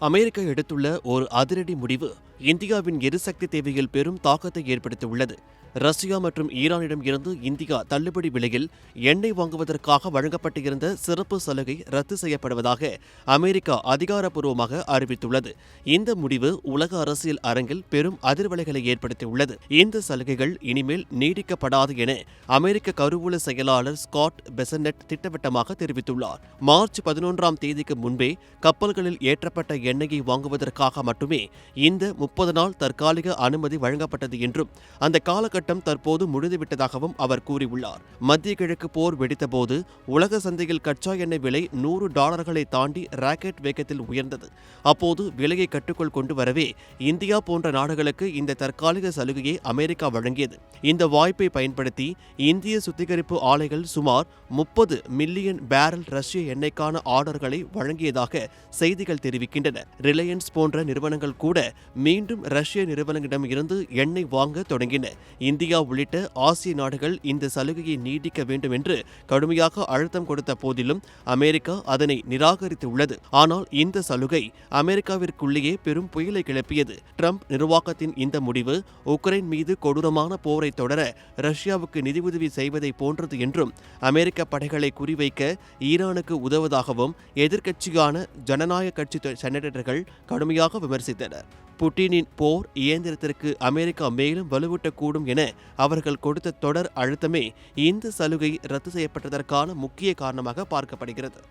America எடுத்துள்ள ஒரு அதிரடி முடிவு இந்தியாவின் எரிசக்தி தேவையில் பெரும் தாக்கத்தை ஏற்படுத்தியுள்ளது. ரஷ்யா மற்றும் ஈரானிடம் இருந்து இந்தியா தள்ளுபடி விலையில் எண்ணெய் வாங்குவதற்காக வழங்கப்பட்டிருந்த சிறப்பு சலுகை ரத்து செய்யப்படுவதாக அமெரிக்கா அதிகாரப்பூர்வமாக அறிவித்துள்ளது. இந்த முடிவு உலக அரசியல் அரங்கில் பெரும் அதிர்வலைகளை ஏற்படுத்தியுள்ளது. இந்த சலுகைகள் இனிமேல் நீடிக்கப்படாது என அமெரிக்க கருவூல செயலாளர் ஸ்காட் பெசன்னெட் திட்டவட்டமாக தெரிவித்துள்ளார். மார்ச் 11ஆம் தேதிக்கு முன்பே கப்பல்களில் ஏற்றப்பட்ட எண்ணெயை வாங்குவதற்காக மட்டுமே இந்த 30 நாள் தற்காலிக அனுமதி வழங்கப்பட்டது என்றும் அந்த காலகட்டம் தற்போது முடிந்துவிட்டதாகவும் அவர் கூறியுள்ளார். மத்திய கிழக்கு போர் வெடித்தபோது உலக சந்தையில் கச்சா எண்ணெய் விலை $100 தாண்டி ராக்கெட் வேகத்தில் உயர்ந்தது. அப்போது விலையை கட்டுக்குள் கொண்டு வரவே இந்தியா போன்ற நாடுகளுக்கு இந்த தற்காலிக சலுகையை அமெரிக்கா வழங்கியது. இந்த வாய்ப்பை பயன்படுத்தி இந்திய சுத்திகரிப்பு ஆலைகள் சுமார் 30 மில்லியன் பேரல் ரஷ்ய எண்ணெய்க்கான ஆர்டர்களை வழங்கியதாக செய்திகள் தெரிவிக்கின்றன. ரிலையன்ஸ் போன்ற நிறுவனங்கள் கூட மீண்டும் ரஷ்ய நிறுவனங்களிடம் இருந்து எண்ணெய் வாங்க தொடங்கின. இந்தியா உள்ளிட்ட ஆசிய நாடுகள் இந்த சலுகையை நீடிக்க வேண்டும் என்று கடுமையாக அழுத்தம் கொடுத்த போதிலும் அமெரிக்கா அதனை நிராகரித்துள்ளது. ஆனால் இந்த சலுகை அமெரிக்காவிற்குள்ளேயே பெரும் புயலை கிளப்பியது. ட்ரம்ப் நிர்வாகத்தின் இந்த முடிவு உக்ரைன் மீது கொடூரமான போரை தொடர ரஷ்யாவுக்கு நிதியுதவி செய்வதை போன்றது என்றும், அமெரிக்க படைகளை குறிவைக்க ஈரானுக்கு உதவுவதாகவும் எதிர்க்கட்சியான ஜனநாயக கட்சி செனட்டர்கள் கடுமையாக விமர்சித்தனர். புட்டினின் போர் இயந்திரத்திற்கு அமெரிக்கா மேலும் வலுவூட்டக்கூடும் என அவர்கள் கொடுத்த தொடர் அழுத்தமே இந்த சலுகை ரத்து செய்யப்பட்டதற்கான முக்கிய காரணமாக பார்க்கப்படுகிறது.